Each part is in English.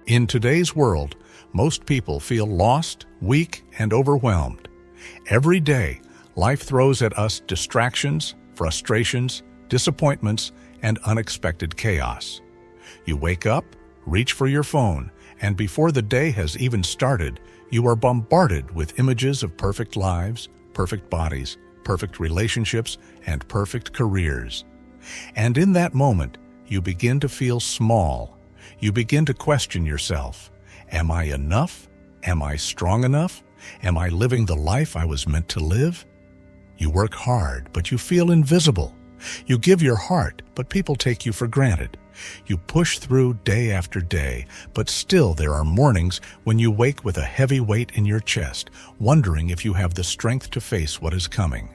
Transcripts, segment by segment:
In today's world, most people feel lost, weak, and overwhelmed. Every day, life throws at us distractions, frustrations, disappointments, and unexpected chaos. You wake up, reach for your phone, and before the day has even started, you are bombarded with images of perfect lives, perfect bodies, perfect relationships, and perfect careers. And in that moment, you begin to feel small. You begin to question yourself. Am I enough? Am I strong enough? Am I living the life I was meant to live? You work hard, but you feel invisible. You give your heart, but people take you for granted. You push through day after day, but still there are mornings when you wake with a heavy weight in your chest, wondering if you have the strength to face what is coming.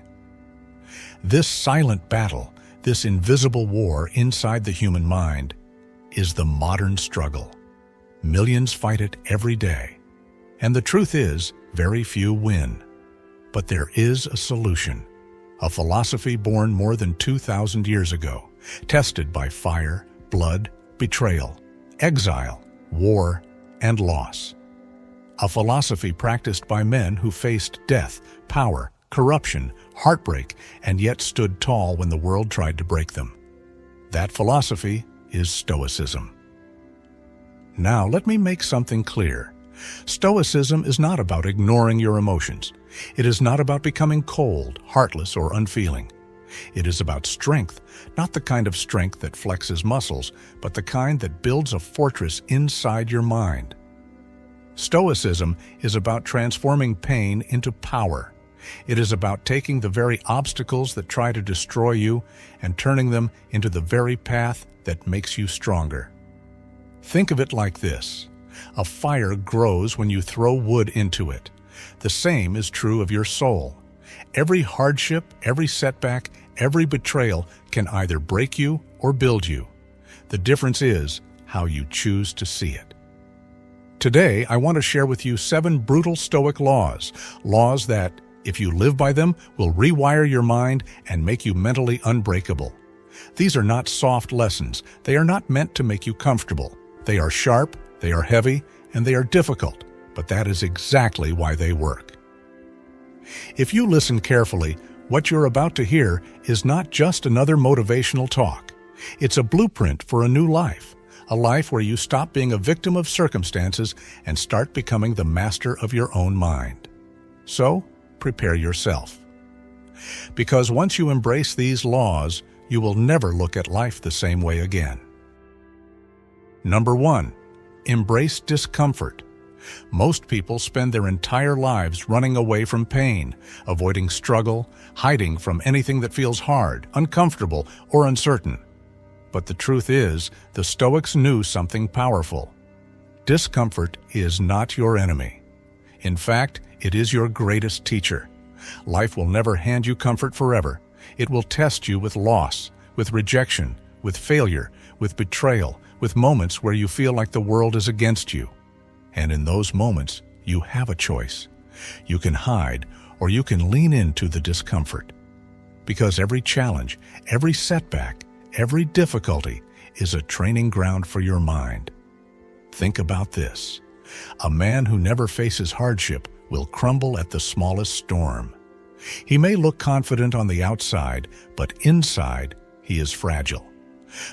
This silent battle, this invisible war inside the human mind, is the modern struggle. Millions fight it every day. And the truth is, very few win. But there is a solution. A philosophy born more than 2,000 years ago, tested by fire, blood, betrayal, exile, war, and loss. A philosophy practiced by men who faced death, power, corruption, heartbreak, and yet stood tall when the world tried to break them. That philosophy is Stoicism. Now, let me make something clear. Stoicism is not about ignoring your emotions. It is not about becoming cold, heartless, or unfeeling. It is about strength, not the kind of strength that flexes muscles, but the kind that builds a fortress inside your mind. Stoicism is about transforming pain into power. It is about taking the very obstacles that try to destroy you and turning them into the very path that makes you stronger. Think of it like this. A fire grows when you throw wood into it. The same is true of your soul. Every hardship, every setback, every betrayal can either break you or build you. The difference is how you choose to see it. Today, I want to share with you 7 brutal Stoic laws that, if you live by them, will rewire your mind and make you mentally unbreakable. These are not soft lessons. They are not meant to make you comfortable. They are sharp, they are heavy, and they are difficult, but that is exactly why they work. If you listen carefully, what you're about to hear is not just another motivational talk. It's a blueprint for a new life, a life where you stop being a victim of circumstances and start becoming the master of your own mind. So, prepare yourself. Because once you embrace these laws, you will never look at life the same way again. Number 1. Embrace discomfort. Most people spend their entire lives running away from pain, avoiding struggle, hiding from anything that feels hard, uncomfortable, or uncertain. But the truth is, the Stoics knew something powerful. Discomfort is not your enemy. In fact, it is your greatest teacher. Life will never hand you comfort forever. It will test you with loss, with rejection, with failure, with betrayal, with moments where you feel like the world is against you. And in those moments, you have a choice. You can hide, or you can lean into the discomfort. Because every challenge, every setback, every difficulty is a training ground for your mind. Think about this. A man who never faces hardship will crumble at the smallest storm. He may look confident on the outside, but inside, he is fragile.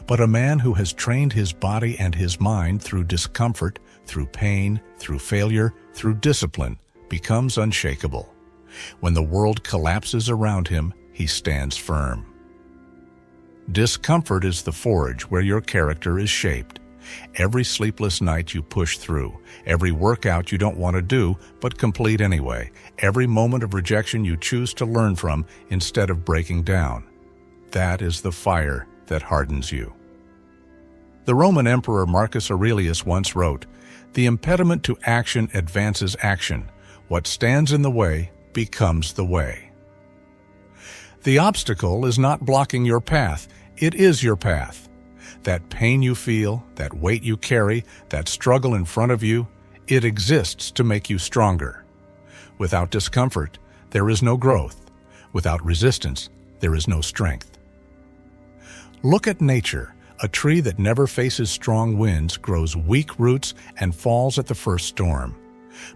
But a man who has trained his body and his mind through discomfort, through pain, through failure, through discipline, becomes unshakable. When the world collapses around him, he stands firm. Discomfort is the forge where your character is shaped. Every sleepless night you push through, every workout you don't want to do but complete anyway, every moment of rejection you choose to learn from instead of breaking down. That is the fire that hardens you. The Roman Emperor Marcus Aurelius once wrote, "The impediment to action advances action. What stands in the way becomes the way." The obstacle is not blocking your path, it is your path. That pain you feel, that weight you carry, that struggle in front of you, it exists to make you stronger. Without discomfort, there is no growth. Without resistance, there is no strength. Look at nature. A tree that never faces strong winds grows weak roots and falls at the first storm.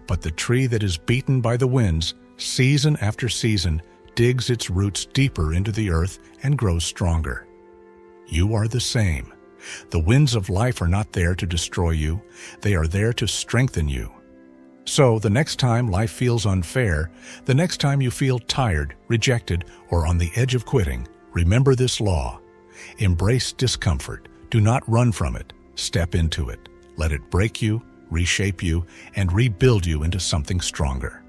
But the tree that is beaten by the winds, season after season, digs its roots deeper into the earth and grows stronger. You are the same. The winds of life are not there to destroy you. They are there to strengthen you. So the next time life feels unfair, the next time you feel tired, rejected, or on the edge of quitting, remember this law. Embrace discomfort. Do not run from it. Step into it. Let it break you, reshape you, and rebuild you into something stronger.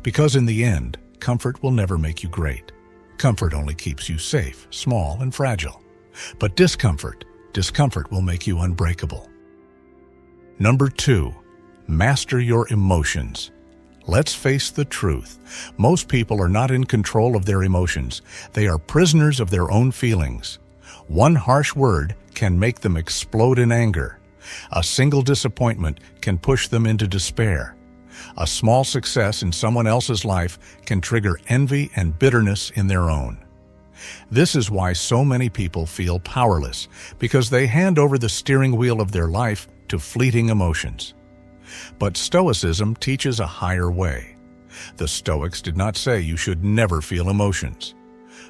Because in the end, comfort will never make you great. Comfort only keeps you safe, small, and fragile. But discomfort will make you unbreakable. Number 2, master your emotions. Let's face the truth. Most people are not in control of their emotions. They are prisoners of their own feelings. One harsh word can make them explode in anger. A single disappointment can push them into despair. A small success in someone else's life can trigger envy and bitterness in their own. This is why so many people feel powerless, because they hand over the steering wheel of their life to fleeting emotions. But Stoicism teaches a higher way. The Stoics did not say you should never feel emotions.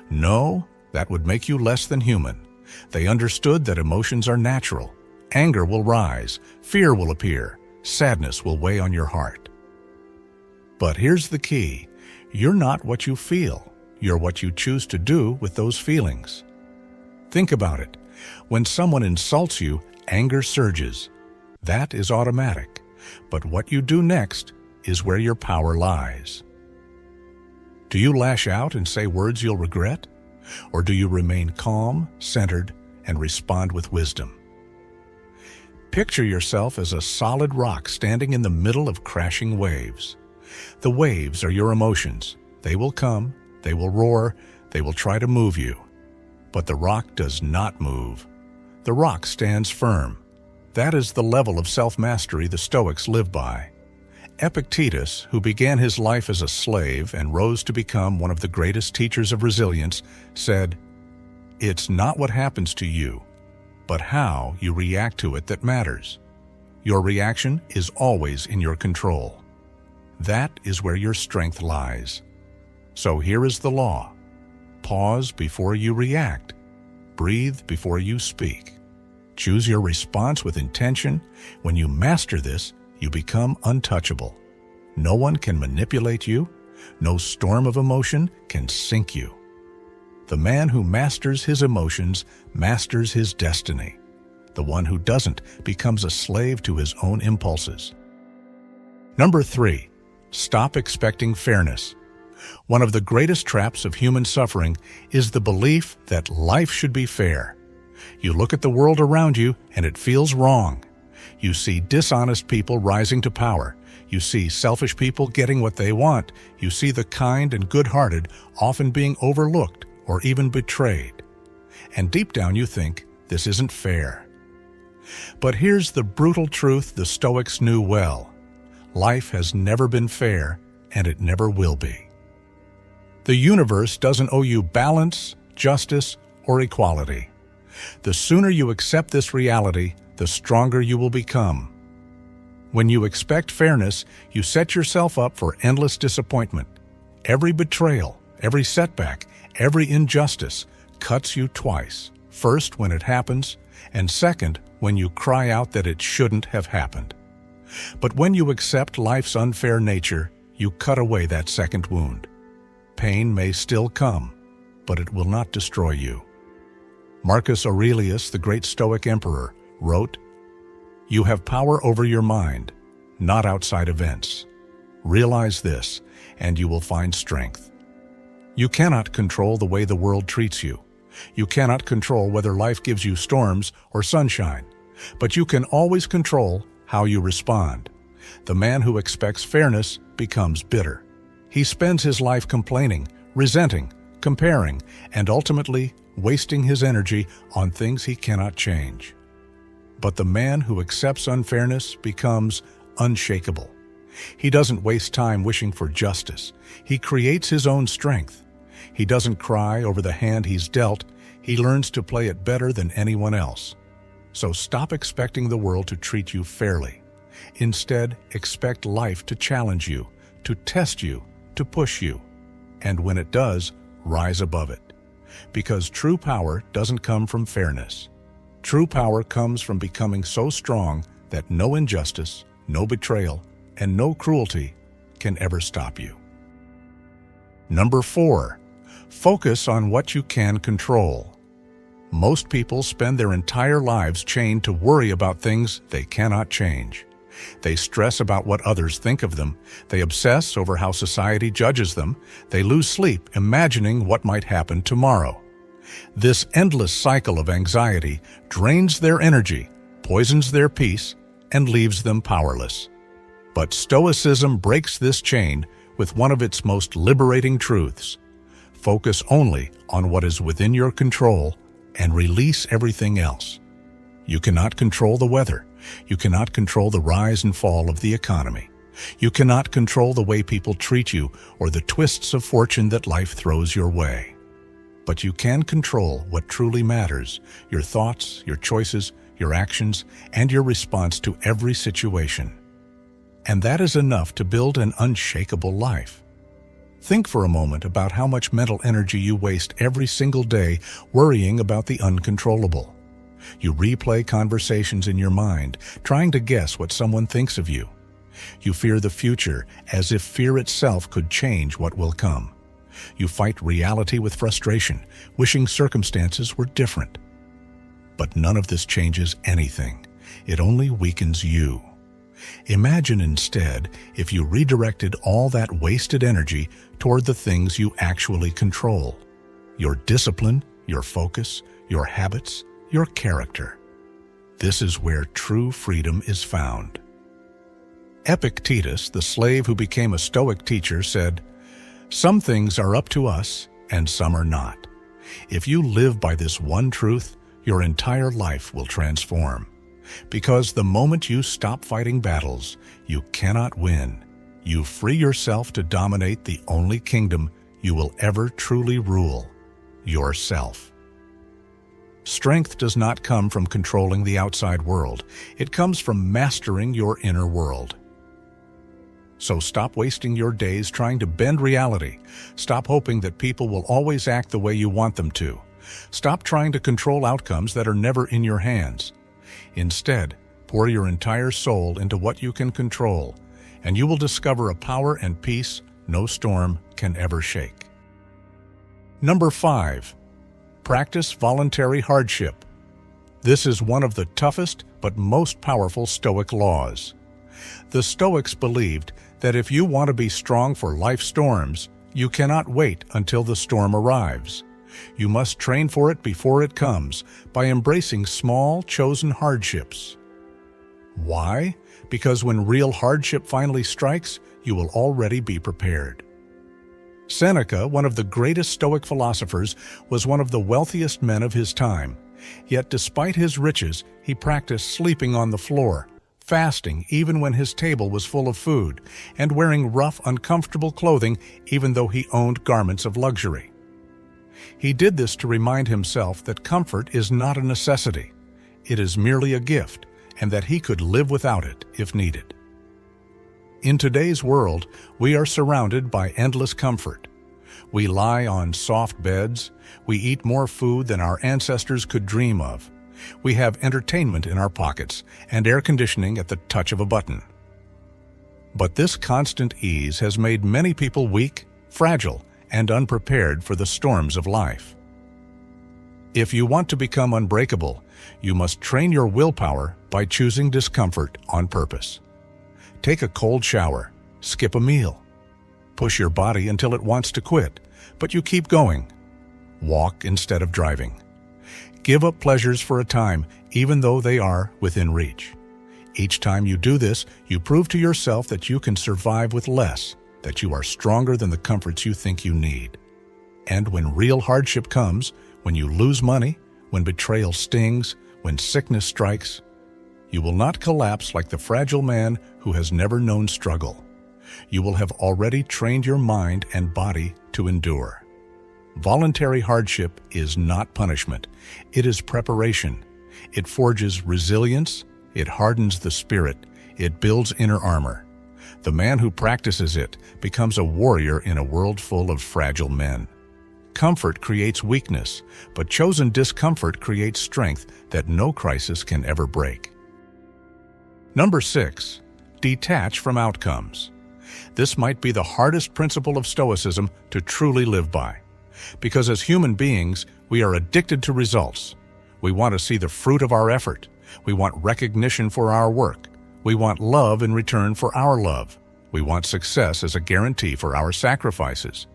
No, that would make you less than human. They understood that emotions are natural. Anger will rise, fear will appear, sadness will weigh on your heart. But here's the key. You're not what you feel. You're what you choose to do with those feelings. Think about it. When someone insults you, anger surges. That is automatic. But what you do next is where your power lies. Do you lash out and say words you'll regret? Or do you remain calm, centered, and respond with wisdom? Picture yourself as a solid rock standing in the middle of crashing waves. The waves are your emotions. They will come, they will roar, they will try to move you. But the rock does not move. The rock stands firm. That is the level of self-mastery the Stoics live by. Epictetus, who began his life as a slave and rose to become one of the greatest teachers of resilience, said, "It's not what happens to you, but how you react to it that matters. Your reaction is always in your control. That is where your strength lies. So here is the law. Pause before you react. Breathe before you speak. Choose your response with intention. When you master this, you become untouchable. No one can manipulate you. No storm of emotion can sink you. The man who masters his emotions masters his destiny. The one who doesn't becomes a slave to his own impulses. Number 3, stop expecting fairness. One of the greatest traps of human suffering is the belief that life should be fair. You look at the world around you and it feels wrong. You see dishonest people rising to power. You see selfish people getting what they want. You see the kind and good-hearted often being overlooked or even betrayed. And deep down you think, this isn't fair. But here's the brutal truth the Stoics knew well. Life has never been fair, and it never will be. The universe doesn't owe you balance, justice, or equality. The sooner you accept this reality, the stronger you will become. When you expect fairness, you set yourself up for endless disappointment. Every betrayal, every setback, every injustice cuts you twice. First, when it happens, and second, when you cry out that it shouldn't have happened. But when you accept life's unfair nature, you cut away that second wound. Pain may still come, but it will not destroy you. Marcus Aurelius, the great Stoic emperor, wrote, "You have power over your mind, not outside events. Realize this, and you will find strength." You cannot control the way the world treats you. You cannot control whether life gives you storms or sunshine, but you can always control how you respond. The man who expects fairness becomes bitter. He spends his life complaining, resenting, comparing, and ultimately wasting his energy on things he cannot change. But the man who accepts unfairness becomes unshakable. He doesn't waste time wishing for justice. He creates his own strength. He doesn't cry over the hand he's dealt. He learns to play it better than anyone else. So stop expecting the world to treat you fairly. Instead, expect life to challenge you, to test you, to push you. And when it does, rise above it. Because true power doesn't come from fairness. True power comes from becoming so strong that no injustice, no betrayal, and no cruelty can ever stop you. Number 4, focus on what you can control. Most people spend their entire lives chained to worry about things they cannot change. They stress about what others think of them. They obsess over how society judges them. They lose sleep imagining what might happen tomorrow. This endless cycle of anxiety drains their energy, poisons their peace, and leaves them powerless. But Stoicism breaks this chain with one of its most liberating truths. Focus only on what is within your control and release everything else. You cannot control the weather. You cannot control the rise and fall of the economy. You cannot control the way people treat you or the twists of fortune that life throws your way. But you can control what truly matters: your thoughts, your choices, your actions, and your response to every situation. And that is enough to build an unshakable life. Think for a moment about how much mental energy you waste every single day worrying about the uncontrollable. You replay conversations in your mind, trying to guess what someone thinks of you. You fear the future as if fear itself could change what will come. You fight reality with frustration, wishing circumstances were different. But none of this changes anything. It only weakens you. Imagine instead if you redirected all that wasted energy toward the things you actually control: your discipline, your focus, your habits, your character. This is where true freedom is found. Epictetus, the slave who became a Stoic teacher, said, "Some things are up to us and some are not." If you live by this one truth, your entire life will transform. Because the moment you stop fighting battles, you cannot win. You free yourself to dominate the only kingdom you will ever truly rule: yourself. Strength does not come from controlling the outside world. It comes from mastering your inner world. So stop wasting your days trying to bend reality. Stop hoping that people will always act the way you want them to. Stop trying to control outcomes that are never in your hands. Instead, pour your entire soul into what you can control, and you will discover a power and peace no storm can ever shake. Number 5, practice voluntary hardship. This is one of the toughest but most powerful Stoic laws. The Stoics believed that if you want to be strong for life's storms, you cannot wait until the storm arrives. You must train for it before it comes by embracing small, chosen hardships. Why? Because when real hardship finally strikes, you will already be prepared. Seneca, one of the greatest Stoic philosophers, was one of the wealthiest men of his time. Yet despite his riches, he practiced sleeping on the floor, fasting even when his table was full of food, and wearing rough, uncomfortable clothing even though he owned garments of luxury. He did this to remind himself that comfort is not a necessity. It is merely a gift, and that he could live without it if needed. In today's world, we are surrounded by endless comfort. We lie on soft beds. We eat more food than our ancestors could dream of. We have entertainment in our pockets and air conditioning at the touch of a button. But this constant ease has made many people weak, fragile, and unprepared for the storms of life. If you want to become unbreakable, you must train your willpower by choosing discomfort on purpose. Take a cold shower, skip a meal. Push your body until it wants to quit, but you keep going. Walk instead of driving. Give up pleasures for a time, even though they are within reach. Each time you do this, you prove to yourself that you can survive with less, that you are stronger than the comforts you think you need. And when real hardship comes, when you lose money, when betrayal stings, when sickness strikes, you will not collapse like the fragile man who has never known struggle. You will have already trained your mind and body to endure. Voluntary hardship is not punishment. It is preparation. It forges resilience. It hardens the spirit. It builds inner armor. The man who practices it becomes a warrior in a world full of fragile men. Comfort creates weakness, but chosen discomfort creates strength that no crisis can ever break. Number 6. Detach from outcomes. This might be the hardest principle of Stoicism to truly live by. Because as human beings, we are addicted to results. We want to see the fruit of our effort. We want recognition for our work. We want love in return for our love. We want success as a guarantee for our sacrifices.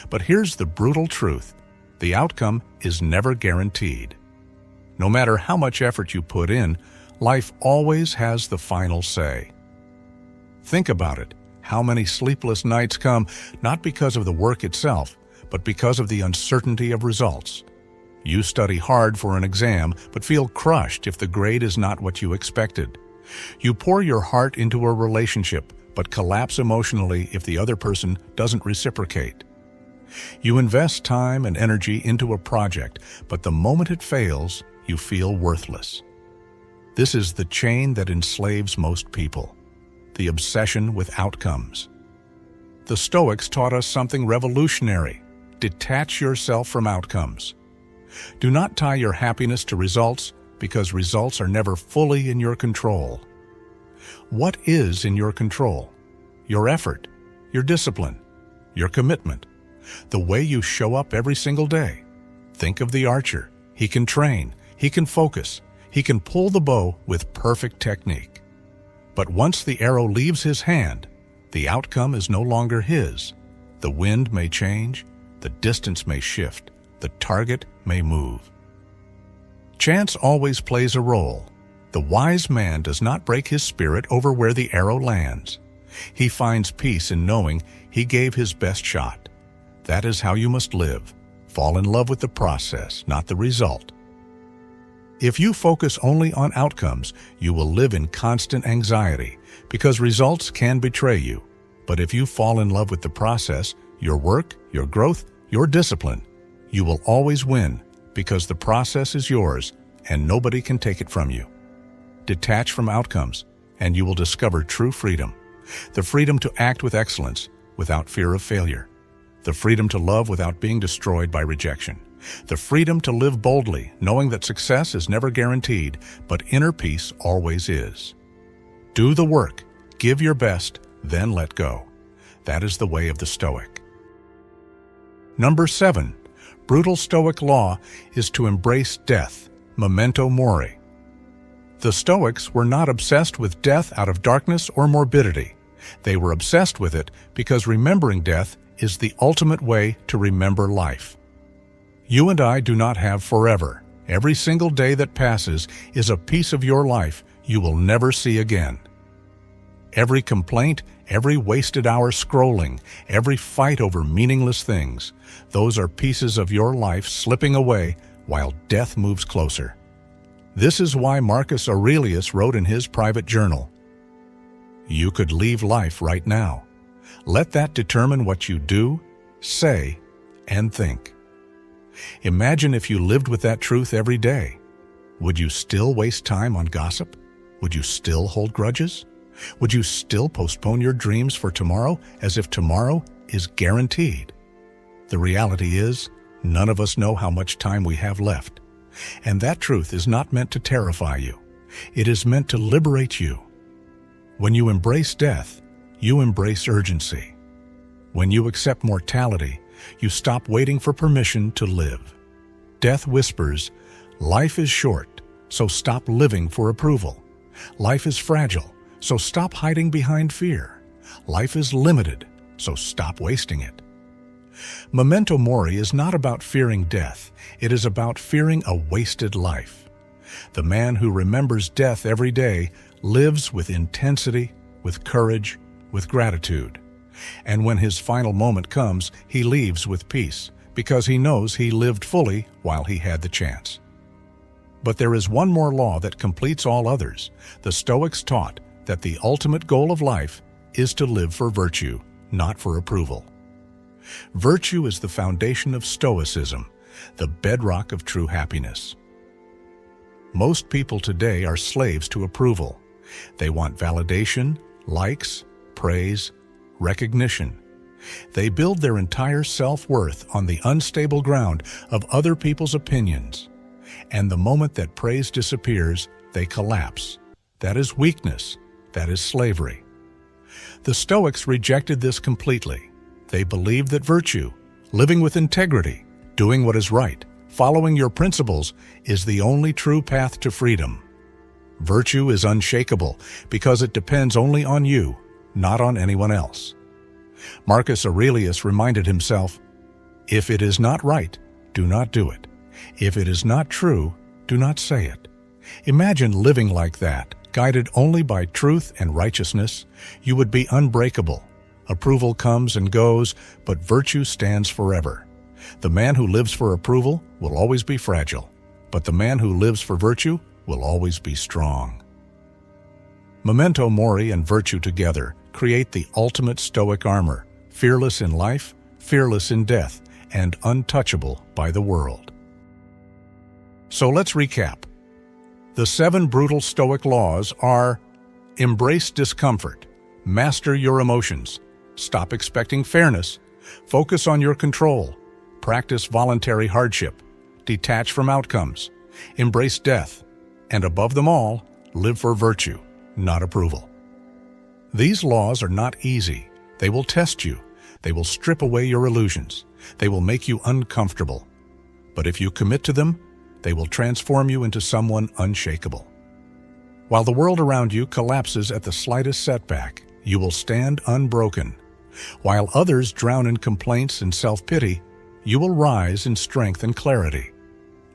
But here's the brutal truth. The outcome is never guaranteed. No matter how much effort you put in, life always has the final say. Think about it. How many sleepless nights come not because of the work itself, but because of the uncertainty of results. You study hard for an exam, but feel crushed if the grade is not what you expected. You pour your heart into a relationship, but collapse emotionally if the other person doesn't reciprocate. You invest time and energy into a project, but the moment it fails, you feel worthless. This is the chain that enslaves most people, the obsession with outcomes. The Stoics taught us something revolutionary. Detach yourself from outcomes. Do not tie your happiness to results, because results are never fully in your control. What is in your control? Your effort, your discipline, your commitment, the way you show up every single day. Think of the archer. He can train, he can focus, he can pull the bow with perfect technique. But once the arrow leaves his hand, the outcome is no longer his. The wind may change, the distance may shift, the target may move. Chance always plays a role. The wise man does not break his spirit over where the arrow lands. He finds peace in knowing he gave his best shot. That is how you must live. Fall in love with the process, not the result. If you focus only on outcomes, you will live in constant anxiety, because results can betray you. But if you fall in love with the process, your work, your growth, your discipline, you will always win, because the process is yours and nobody can take it from you. Detach from outcomes, and you will discover true freedom. The freedom to act with excellence without fear of failure. The freedom to love without being destroyed by rejection. The freedom to live boldly, knowing that success is never guaranteed, but inner peace always is. Do the work, give your best, then let go. That is the way of the Stoic. Number 7. Brutal Stoic law is to embrace death, memento mori. The Stoics were not obsessed with death out of darkness or morbidity. They were obsessed with it because remembering death is the ultimate way to remember life. You and I do not have forever. Every single day that passes is a piece of your life you will never see again. Every complaint, every wasted hour scrolling, every fight over meaningless things, those are pieces of your life slipping away while death moves closer. This is why Marcus Aurelius wrote in his private journal, "You could leave life right now. Let that determine what you do, say, and think." Imagine if you lived with that truth every day. Would you still waste time on gossip? Would you still hold grudges? Would you still postpone your dreams for tomorrow as if tomorrow is guaranteed? The reality is, none of us know how much time we have left. And that truth is not meant to terrify you. It is meant to liberate you. When you embrace death, you embrace urgency. When you accept mortality, you stop waiting for permission to live. Death whispers, "Life is short, so stop living for approval. Life is fragile, so stop hiding behind fear. Life is limited, so stop wasting it." Memento mori is not about fearing death. It is about fearing a wasted life. The man who remembers death every day lives with intensity, with courage, with gratitude. And when his final moment comes, he leaves with peace, because he knows he lived fully while he had the chance. But there is one more law that completes all others. The Stoics taught that the ultimate goal of life is to live for virtue, not for approval. Virtue is the foundation of Stoicism, the bedrock of true happiness. Most people today are slaves to approval. They want validation, likes, praise, recognition. They build their entire self-worth on the unstable ground of other people's opinions. And the moment that praise disappears, they collapse. That is weakness. That is slavery. The Stoics rejected this completely. They believed that virtue, living with integrity, doing what is right, following your principles, is the only true path to freedom. Virtue is unshakable because it depends only on you, not on anyone else. Marcus Aurelius reminded himself, "If it is not right, do not do it. If it is not true, do not say it." Imagine living like that, guided only by truth and righteousness. You would be unbreakable. Approval comes and goes, but virtue stands forever. The man who lives for approval will always be fragile, but the man who lives for virtue will always be strong. Memento mori and virtue together create the ultimate Stoic armor, fearless in life, fearless in death, and untouchable by the world. So let's recap. The 7 brutal Stoic laws are: embrace discomfort, master your emotions, stop expecting fairness, focus on your control, practice voluntary hardship, detach from outcomes, embrace death, and above them all, live for virtue, not approval. These laws are not easy. They will test you. They will strip away your illusions. They will make you uncomfortable. But if you commit to them, they will transform you into someone unshakable. While the world around you collapses at the slightest setback, you will stand unbroken. While others drown in complaints and self-pity, you will rise in strength and clarity.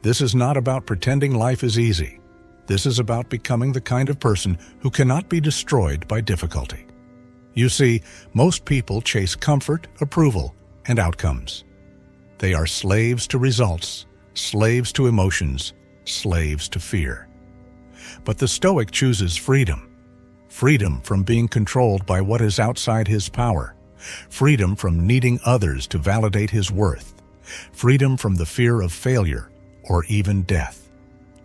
This is not about pretending life is easy. This is about becoming the kind of person who cannot be destroyed by difficulty. You see, most people chase comfort, approval, and outcomes. They are slaves to results, slaves to emotions, slaves to fear. But the Stoic chooses freedom. Freedom from being controlled by what is outside his power. Freedom from needing others to validate his worth. Freedom from the fear of failure or even death.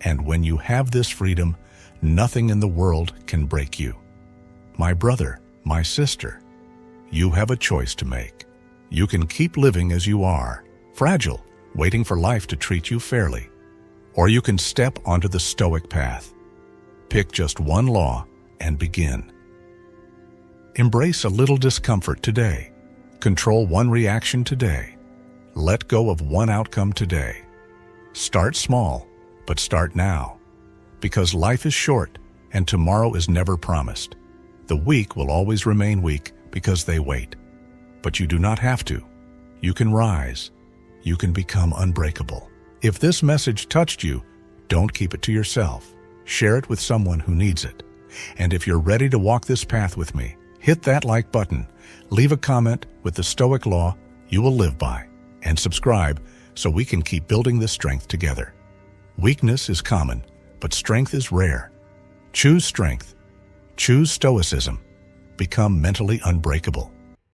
And when you have this freedom, nothing in the world can break you. My brother, my sister, you have a choice to make. You can keep living as you are, fragile, waiting for life to treat you fairly. Or you can step onto the Stoic path. Pick just one law and begin. Embrace a little discomfort today. Control one reaction today. Let go of one outcome today. Start small, but start now. Because life is short and tomorrow is never promised. The weak will always remain weak because they wait. But you do not have to. You can rise. You can become unbreakable. If this message touched you, don't keep it to yourself. Share it with someone who needs it. And if you're ready to walk this path with me, hit that like button, leave a comment with the Stoic law you will live by, and subscribe so we can keep building this strength together. Weakness is common, but strength is rare. Choose strength. Choose Stoicism. Become mentally unbreakable.